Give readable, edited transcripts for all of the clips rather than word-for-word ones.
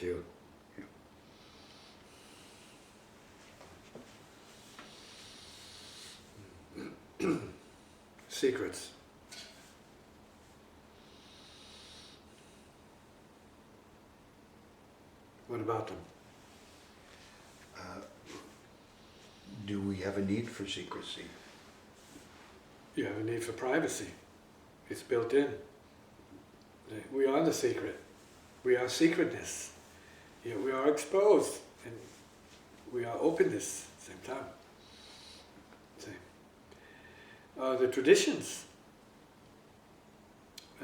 you. Secrets. What about them? Do we have a need for secrecy? You have a need for privacy. It's built in. We are the secret. We are secretness. Yeah, we are exposed, and we are openness at the same time. The traditions,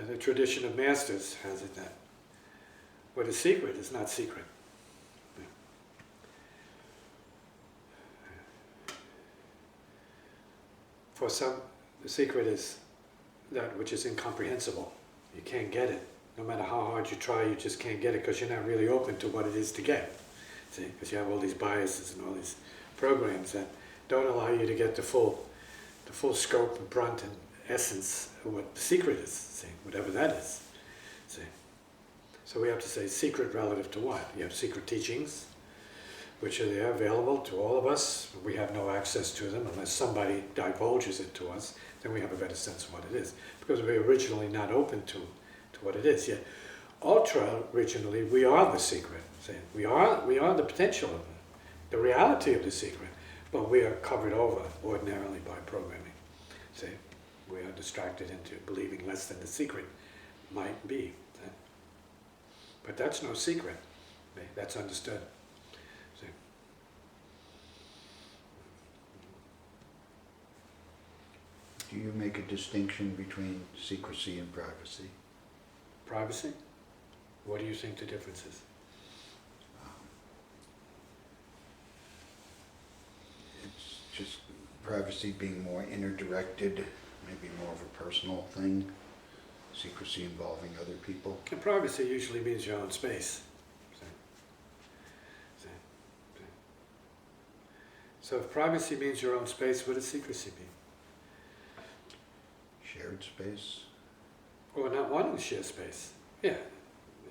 the tradition of masters has it that what is secret is not secret. For some, the secret is that which is incomprehensible. You can't get it. No matter how hard you try, you just can't get it because you're not really open to what it is to get. See, because you have all these biases and all these programs that don't allow you to get the full scope and brunt and essence of what the secret is. See, whatever that is. See, so we have to say secret relative to what? You have secret teachings, which are there available to all of us. We have no access to them unless somebody divulges it to us. Then we have a better sense of what it is, because we're originally not open to what it is. Yet, ultra originally, we are the secret. See, we are the potential of it, the reality of the secret, but we are covered over ordinarily by programming. See, we are distracted into believing less than the secret might be. See? But that's no secret. See? That's understood. See? Do you make a distinction between secrecy and privacy? Privacy? What do you think the difference is? It's just privacy being more inner-directed, maybe more of a personal thing. Secrecy involving other people. And privacy usually means your own space. So if privacy means your own space, what does secrecy mean? Shared space. Or not wanting to share space. Yeah,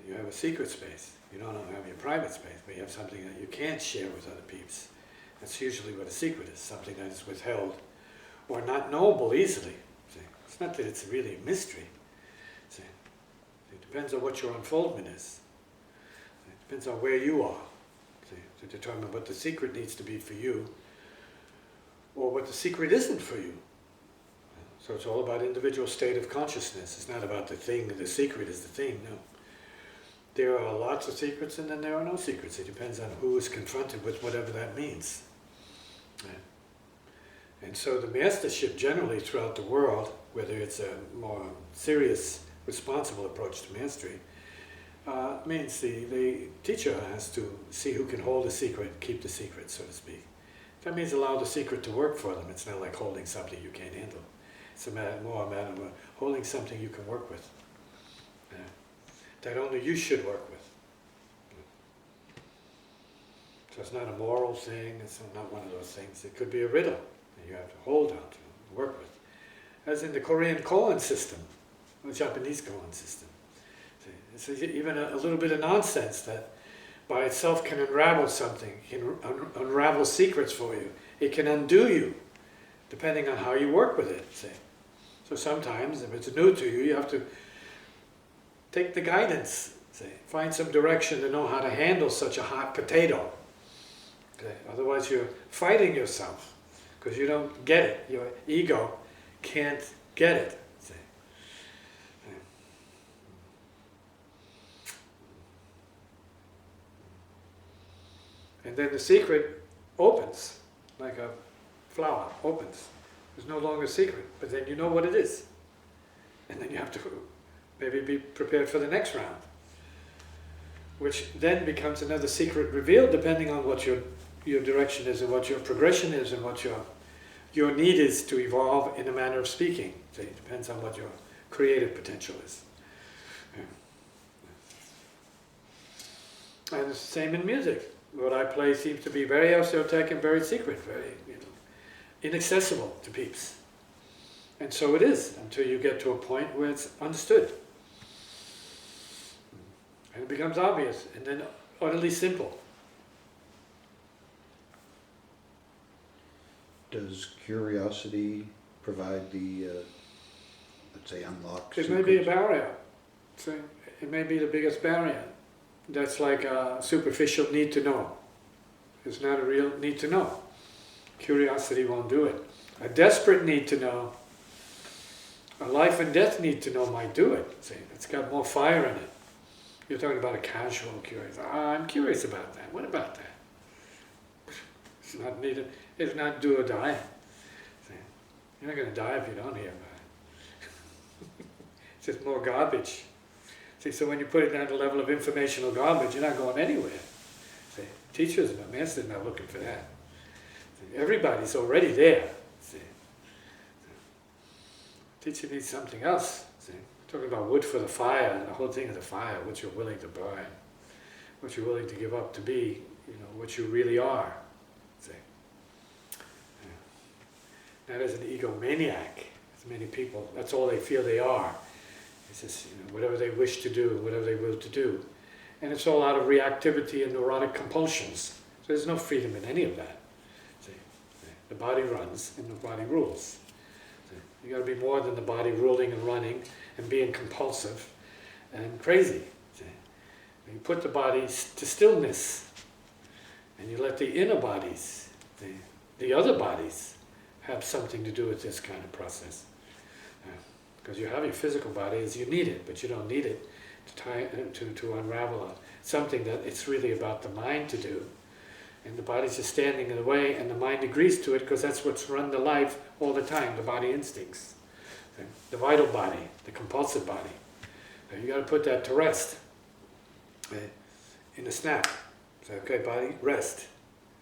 you have a secret space. You don't have your private space, but you have something that you can't share with other peeps. That's usually what a secret is, something that is withheld or not knowable easily. See? It's not that it's really a mystery. See? It depends on what your unfoldment is. It depends on where you are, see, to determine what the secret needs to be for you or what the secret isn't for you. So it's all about individual state of consciousness. It's not about the thing, the secret is the thing, no. There are lots of secrets and then there are no secrets. It depends on who is confronted with whatever that means. And so the mastership generally throughout the world, whether it's a more serious, responsible approach to mastery, means the teacher has to see who can hold the secret, keep the secret, so to speak. That means allow the secret to work for them. It's not like holding something you can't handle. It's more a matter of holding something you can work with, that only you should work with. So it's not a moral thing, it's not one of those things. It could be a riddle that you have to hold on to, work with. As in the Korean koan system, or the Japanese koan system. It's even a little bit of nonsense that by itself can unravel something, can unravel secrets for you. It can undo you, depending on how you work with it, see. So sometimes, if it's new to you, you have to take the guidance, see. Find some direction to know how to handle such a hot potato. Okay? Otherwise you're fighting yourself, because you don't get it. Your ego can't get it, see. And then the secret opens, like a flower opens. There's no longer a secret, but then you know what it is. And then you have to maybe be prepared for the next round, which then becomes another secret revealed depending on what your direction is and what your progression is and what your need is to evolve in a manner of speaking. So it depends on what your creative potential is. Yeah. And it's the same in music. What I play seems to be very esoteric and very secret, very inaccessible to peeps. And so it is, until you get to a point where it's understood. And it becomes obvious. And then utterly simple. Does curiosity provide the, let's say, unlock It may be a secrets? barrier. So it may be the biggest barrier. That's like a superficial need to know. It's not a real need to know. Curiosity won't do it. A desperate need to know, a life and death need to know might do it. See, it's got more fire in it. You're talking about a casual curiosity. I'm curious about that. What about that? It's not needed. It's not do or die. See, you're not going to die if you don't hear about it. It's just more garbage. See, so when you put it down to the level of informational garbage, you're not going anywhere. See, teachers and masters are not looking for that. See, everybody's already there. See, teacher needs something else. See, talking about wood for the fire, and the whole thing is the fire, what you're willing to burn, what you're willing to give up to be, what you really are. See, not as an egomaniac, as many people. That's all they feel they are. It's just whatever they wish to do, whatever they will to do, and it's all out of reactivity and neurotic compulsions. So there's no freedom in any of that. See, the body runs and the body rules. You got to be more than the body ruling and running and being compulsive and crazy. See? You put the body to stillness, and you let the inner bodies, the other bodies, have something to do with this kind of process. Because you have your physical body as you need it, but you don't need it to unravel something that it's really about the mind to do. And the body's just standing in the way, and the mind agrees to it because that's what's run the life all the time, the body instincts. The vital body, the compulsive body. You got to put that to rest. In a snap. Say, okay, body, rest.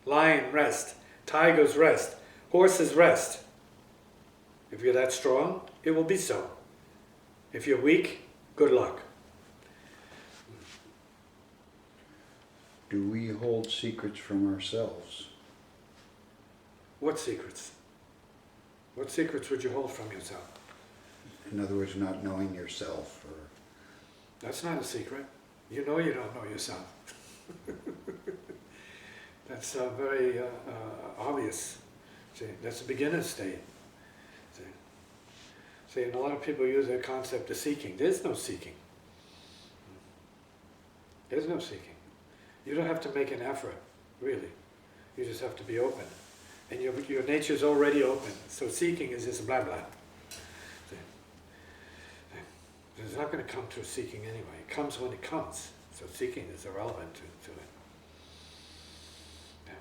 Lion, rest. Tigers, rest. Horses, rest. If you're that strong, it will be so. If you're weak, good luck. Do we hold secrets from ourselves? What secrets? What secrets would you hold from yourself? In other words, not knowing yourself, or That's not a secret. You know you don't know yourself. That's very obvious. See, that's the beginner's state. See, and a lot of people use that concept of seeking. There's no seeking. There's no seeking. You don't have to make an effort, really. You just have to be open. And your nature's already open. So seeking is just blah blah. See? It's not going to come through seeking anyway. It comes when it comes. So seeking is irrelevant to it. Yeah.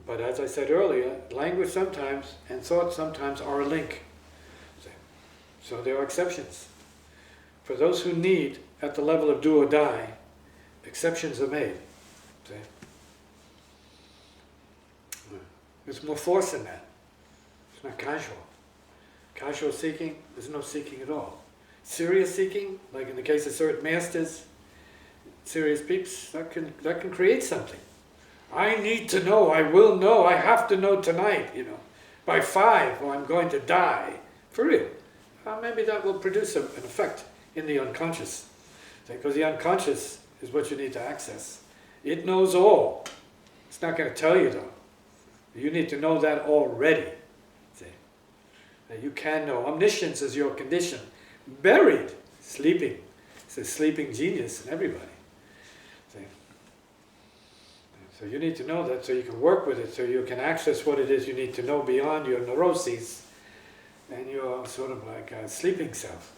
But as I said earlier, language sometimes and thought sometimes are a link. See? So there are exceptions. For those who need, at the level of do or die, exceptions are made. See? There's more force in that. It's not casual. Casual seeking, there's no seeking at all. Serious seeking, like in the case of certain masters, serious peeps, that can create something. I need to know, I will know, I have to know tonight, by 5 or I'm going to die. For real. Maybe that will produce an effect in the unconscious. Because the unconscious is what you need to access. It knows all. It's not going to tell you though. You need to know that already. See? That you can know. Omniscience is your condition. Buried, sleeping. It's a sleeping genius in everybody. See? So you need to know that so you can work with it, so you can access what it is you need to know beyond your neuroses and your sort of like sleeping self.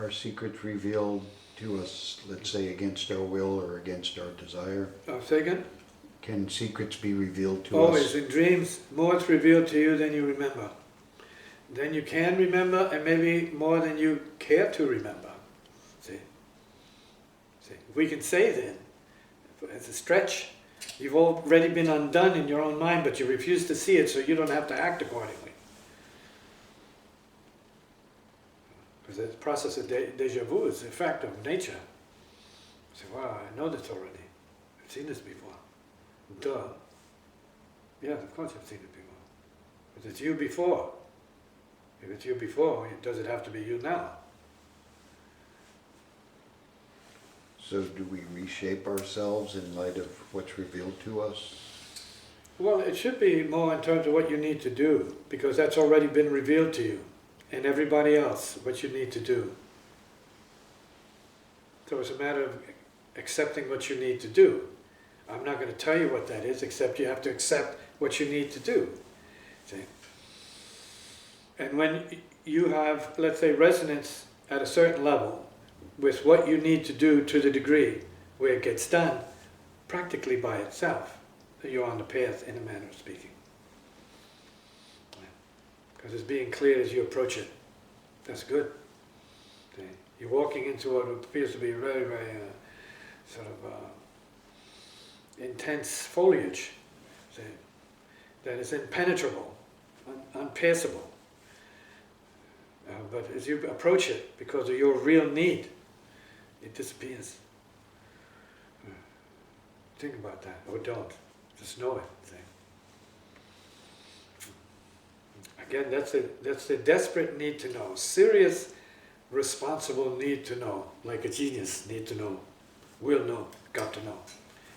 are secrets revealed to us, let's say, against our will or against our desire? Say again? Can secrets be revealed to Always. us? In dreams, more is revealed to you than you remember. Then you can remember, and maybe more than you care to remember. See? We can say then, as a stretch, you've already been undone in your own mind, but you refuse to see it, so you don't have to act accordingly. Because the process of déjà vu is a fact of nature. You say, wow, I know this already. I've seen this before. Duh. Yes, of course I've seen it before. But it's you before. If it's you before, does it have to be you now? So do we reshape ourselves in light of what's revealed to us? Well, it should be more in terms of what you need to do, because that's already been revealed to you, and everybody else, what you need to do. So it's a matter of accepting what you need to do. I'm not going to tell you what that is, except you have to accept what you need to do. See? And when you have, let's say, resonance at a certain level with what you need to do to the degree where it gets done practically by itself, you're on the path, in a manner of speaking. Because it's being clear as you approach it. That's good. See? You're walking into what appears to be very, very sort of intense foliage, see? That is impenetrable, unpassable. But as you approach it, because of your real need, it disappears. Think about that, or don't. Just know it. See? Again, that's a desperate need to know. Serious, responsible need to know. Like a genius need to know. Will know. Got to know,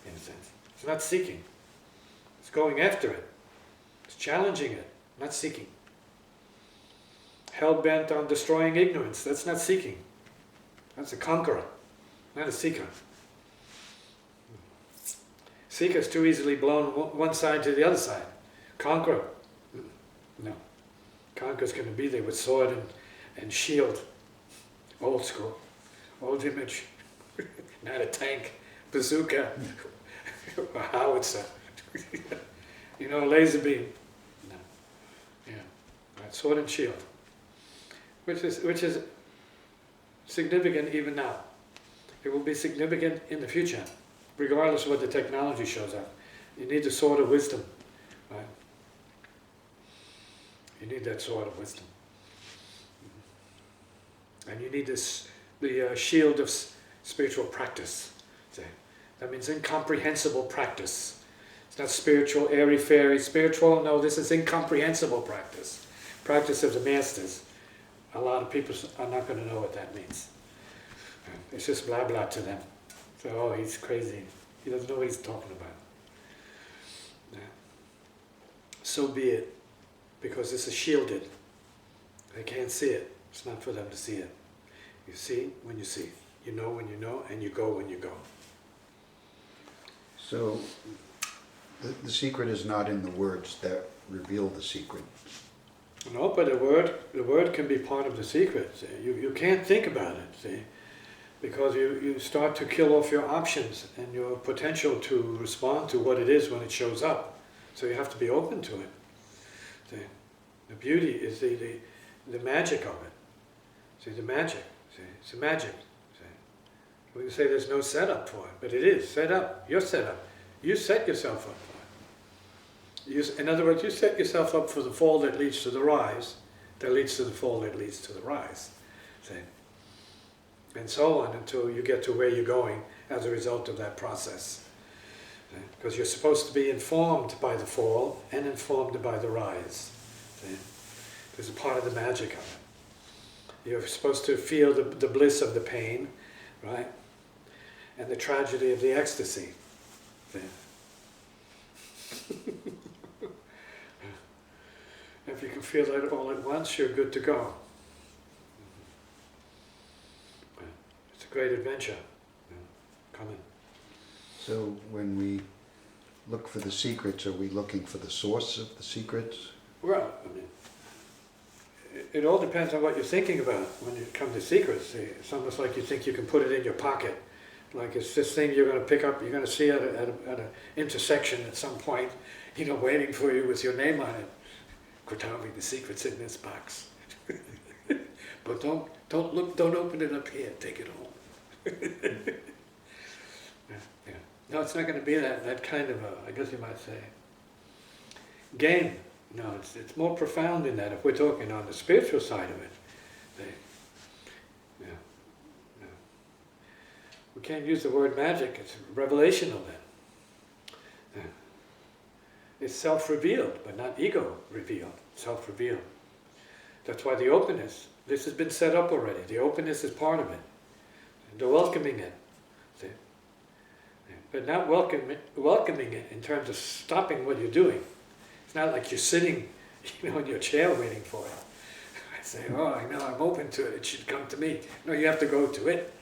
in a sense. It's not seeking. It's going after it. It's challenging it, not seeking. Hell-bent on destroying ignorance. That's not seeking. That's a conqueror, not a seeker. Seeker is too easily blown one side to the other side. Conqueror, no. Conqueror's going to be there with sword and shield. Old school, old image. Not a tank, bazooka, a howitzer. Laser beam. No. Yeah. Right. Sword and shield. Which is significant even now. It will be significant in the future, regardless of what the technology shows up. You need the sword of wisdom, right? You need that sword of wisdom. And you need the shield of spiritual practice. See? That means incomprehensible practice. It's not spiritual, airy-fairy, spiritual. No, this is incomprehensible practice. Practice of the masters. A lot of people are not going to know what that means. It's just blah blah to them. So, oh, he's crazy. He doesn't know what he's talking about. Yeah. So be it, because this is shielded. They can't see it. It's not for them to see it. You see when you see. You know when you know, and you go when you go. So the secret is not in the words that reveal the secret. No, but the word can be part of the secret. See? You can't think about it, see? Because you start to kill off your options and your potential to respond to what it is when it shows up. So you have to be open to it. See? The beauty is the magic of it. See, the magic. See? It's the magic. See? We can say there's no setup for it, but it is set up. You're set up. You set yourself up for it. In other words, you set yourself up for the fall that leads to the rise, that leads to the fall that leads to the rise. See? And so on until you get to where you're going as a result of that process. See? Because you're supposed to be informed by the fall and informed by the rise. See? There's a part of the magic of it. You're supposed to feel the bliss of the pain, right? And the tragedy of the ecstasy. See? If you can feel that all at once, you're good to go. It's a great adventure. Coming. So when we look for the secrets, are we looking for the source of the secrets? Well, I mean, it all depends on what you're thinking about when you come to secrets. It's almost like you think you can put it in your pocket. Like it's this thing you're going to pick up, you're going to see at an intersection at some point, waiting for you with your name on it. Kritavi, the secret's in this box. But don't open it up here, take it home. Yeah. No, it's not going to be that kind of I guess you might say, game. No, it's more profound than that if we're talking on the spiritual side of it. We can't use the word magic, it's revelational then. It's self-revealed, but not ego-revealed, self-revealed. That's why the openness, this has been set up already. The openness is part of it. The welcoming it. See? but not welcoming it in terms of stopping what you're doing. It's not like you're sitting, in your chair waiting for it. I say, oh, I know, I'm open to it. It should come to me. No, you have to go to it.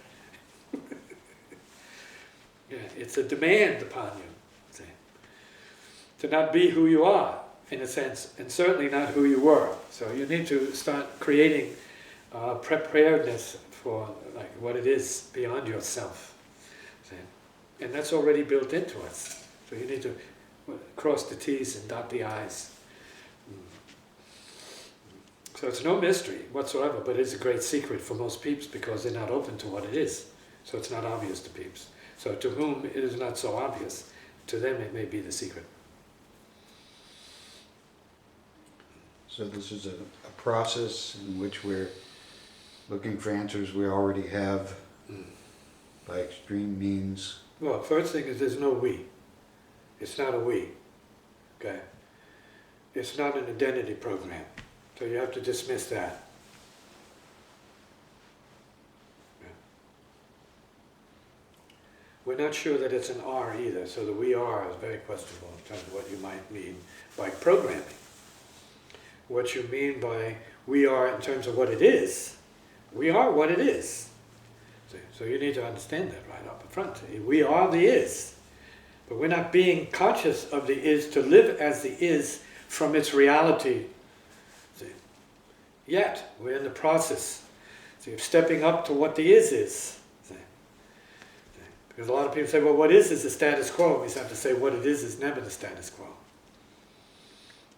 Yeah, it's a demand upon you, see, to not be who you are, in a sense, and certainly not who you were. So you need to start creating preparedness for like what it is beyond yourself. See? And that's already built into us. So you need to cross the T's and dot the I's. So it's no mystery whatsoever, but it's a great secret for most peeps because they're not open to what it is. So it's not obvious to peeps. So to whom it is not so obvious, to them it may be the secret. So this is a process in which we're looking for answers we already have by extreme means. Well, first thing is there's no we. It's not a we. Okay? It's not an identity program. So you have to dismiss that. Yeah. We're not sure that it's an R either, so the we are is very questionable in terms of what you might mean by programming. What you mean by we are in terms of what it is. We are what it is. So you need to understand that right up front. We are the is. But we're not being conscious of the is to live as the is from its reality. See? Yet, we're in the process of stepping up to what the is. See? Because a lot of people say, well, what is the status quo? We have to say what it is never the status quo.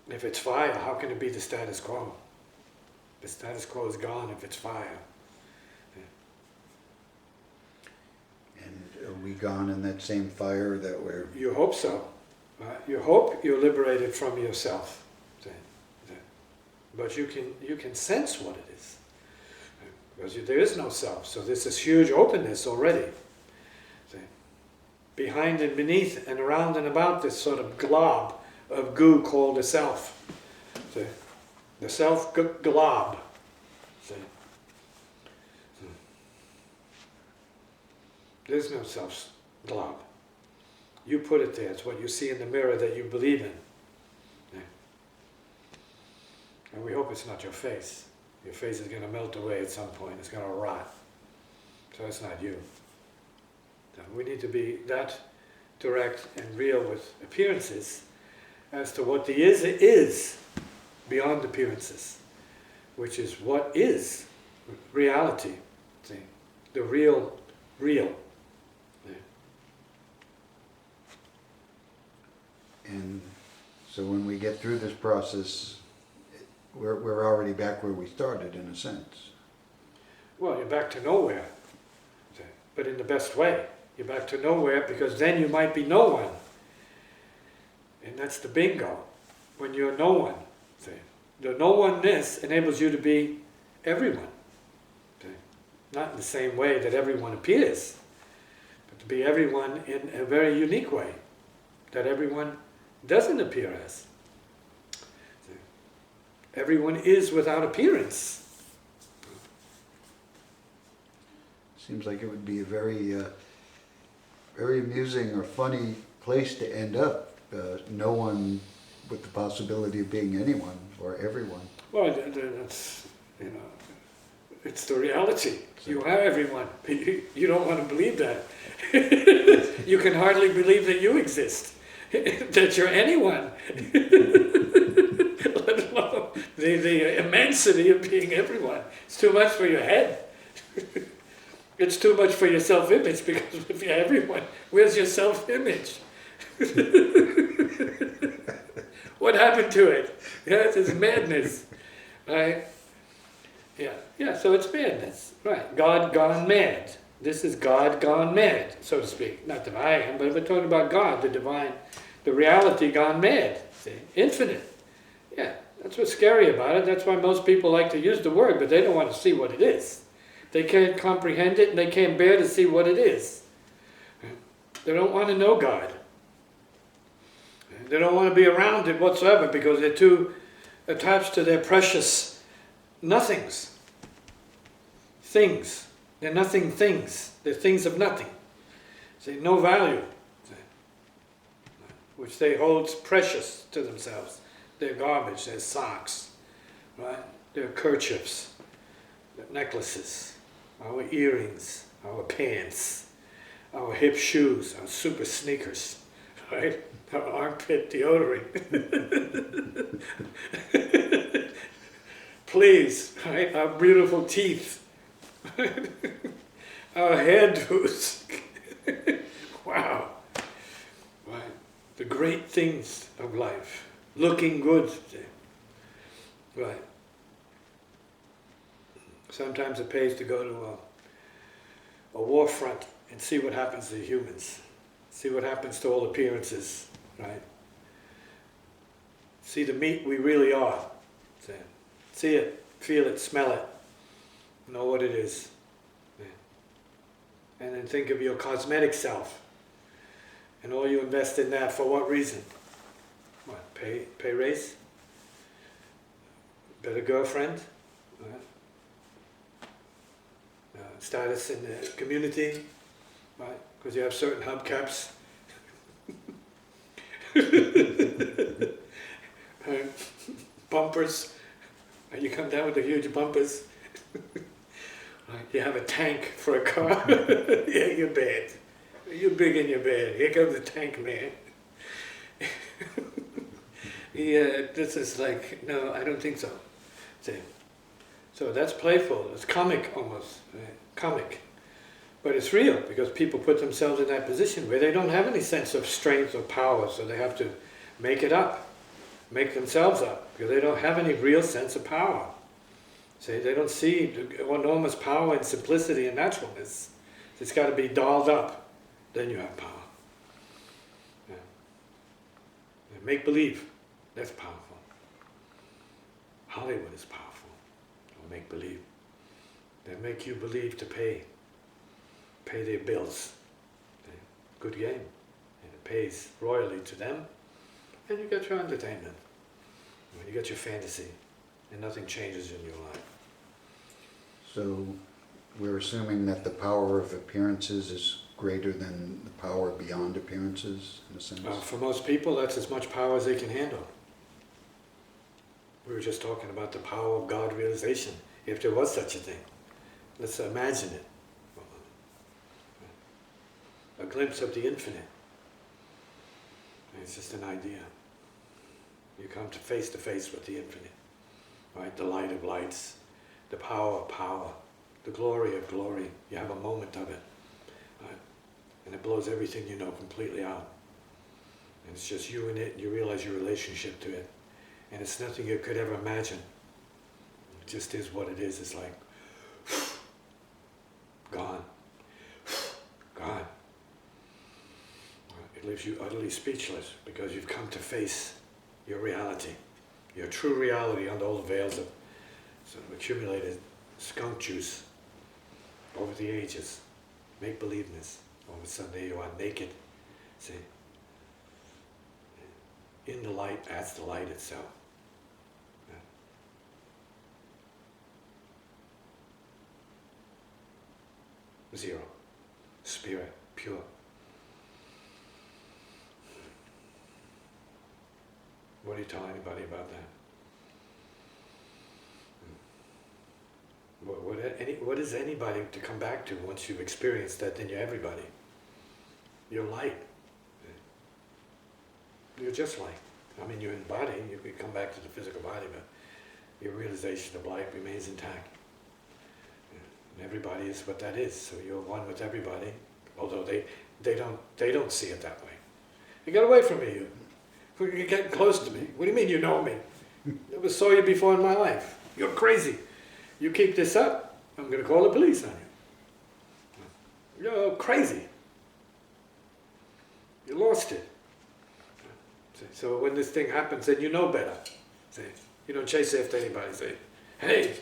If it's fire, how can it be the status quo? The status quo is gone if it's fire. And are we gone in that same fire that we're... You hope so. You hope you're liberated from yourself. But you can sense what it is. Because there is no self. So there's this huge openness already. Behind and beneath and around and about this sort of glob of goo called the self. The self glob. There's no self glob. You put it there. It's what you see in the mirror that you believe in. Yeah. And we hope it's not your face. Your face is going to melt away at some point. It's going to rot. So it's not you. So we need to be that direct and real with appearances as to what the is beyond appearances, which is what is reality. See? The real. And so when we get through this process, we're already back where we started, in a sense. Well, you're back to nowhere, but in the best way. You're back to nowhere because then you might be no one. And that's the bingo, when you're no one. The no one-ness enables you to be everyone. Not in the same way that everyone appears, but to be everyone in a very unique way that everyone doesn't appear as. Everyone is without appearance. Seems like it would be a very, very amusing or funny place to end up. No one with the possibility of being anyone or everyone. Well, that's, it's the reality. You are everyone. You don't want to believe that. You can hardly believe that you exist, that you're anyone. Let alone the immensity of being everyone. It's too much for your head. It's too much for your self-image, because if you're everyone, where's your self-image? What happened to it? Yeah, it's madness, right? Yeah, so it's madness, right? God gone mad. This is God gone mad, so to speak. Not that I am, but we're talking about God, the divine, the reality gone mad, see? Infinite. Yeah, that's what's scary about it. That's why most people like to use the word, but they don't want to see what it is. They can't comprehend it, and they can't bear to see what it is. They don't want to know God. They don't want to be around it whatsoever because they're too attached to their precious nothings. Things. They're nothing things. They're things of nothing. See, no value. which they hold precious to themselves. Their garbage, their socks, right? Their kerchiefs, their necklaces, our earrings, our pants, our hip shoes, our super sneakers, right? Our armpit deodorant. Please, right? Our beautiful teeth. Our hairdos. Wow. Right. The great things of life. Looking good. Right. Sometimes it pays to go to a war front and see what happens to humans. See what happens to all appearances, right? See the meat we really are. See it, feel it, smell it, know what it is. And then think of your cosmetic self and all you invest in that. For what reason? What, pay raise? Better girlfriend? Right? Status in the community? Right? Because you have certain hubcaps. Bumpers. You come down with the huge bumpers. Right? You have a tank for a car. Yeah, you're bad. You're big and you're bad. Here comes the tank man. Yeah, this is like, no, I don't think so. See? So that's playful. It's comic almost. Right? Comic. But it's real because people put themselves in that position where they don't have any sense of strength or power, so they have to make it up, make themselves up, because they don't have any real sense of power. See, they don't see the enormous power and simplicity and naturalness. It's got to be dolled up, then you have power. Yeah. Make believe, that's powerful. Hollywood is powerful, or make believe. They make you believe to pay their bills. Good game. And it pays royally to them, and you get your entertainment. You get your fantasy, and nothing changes in your life. So we're assuming that the power of appearances is greater than the power beyond appearances, in a sense? For most people, that's as much power as they can handle. We were just talking about the power of God realization, if there was such a thing. Let's imagine it. A glimpse of the infinite. It's just an idea. You come to face with the infinite. Right? The light of lights, the power of power, the glory of glory. You have a moment of it. Right? And it blows everything you know completely out. And it's just you and it, and you realize your relationship to it. And it's nothing you could ever imagine. It just is what it is. It's like, gone. Gone. It leaves you utterly speechless because you've come to face your reality, your true reality under all the veils of sort of accumulated skunk juice over the ages, make-believeness. All of a sudden there you are, naked, see, in the light as the light itself. Yeah. Zero, spirit, pure. What do you tell anybody about that? What is anybody to come back to once you've experienced that? Then you're everybody. You're light. You're just light. I mean, you're in body. You can come back to the physical body, but your realization of light remains intact. And everybody is what that is. So you're one with everybody, although they don't see it that way. You get away from me. You're getting close to me. What do you mean you know me? Never saw you before in my life. You're crazy. You keep this up, I'm going to call the police on you. You're crazy. You lost it. So when this thing happens, then you know better. You don't chase after anybody. Say, hey,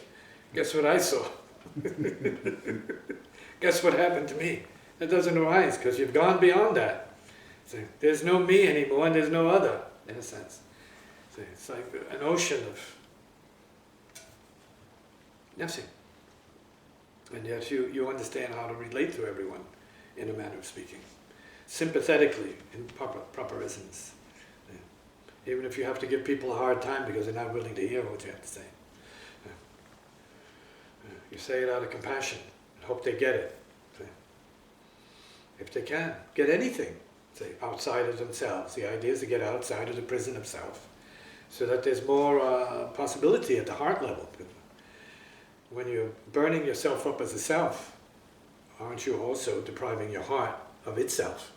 guess what I saw? Guess what happened to me? That doesn't arise because you've gone beyond that. There's no me anymore and there's no other, in a sense. It's like an ocean of nothing. And yet you understand how to relate to everyone, in a manner of speaking. Sympathetically, in proper resonance. Even if you have to give people a hard time because they're not willing to hear what you have to say. You say it out of compassion and hope they get it. If they can, get anything, say, outside of themselves. The idea is to get outside of the prison of self, so that there's more possibility at the heart level. When you're burning yourself up as a self, aren't you also depriving your heart of itself?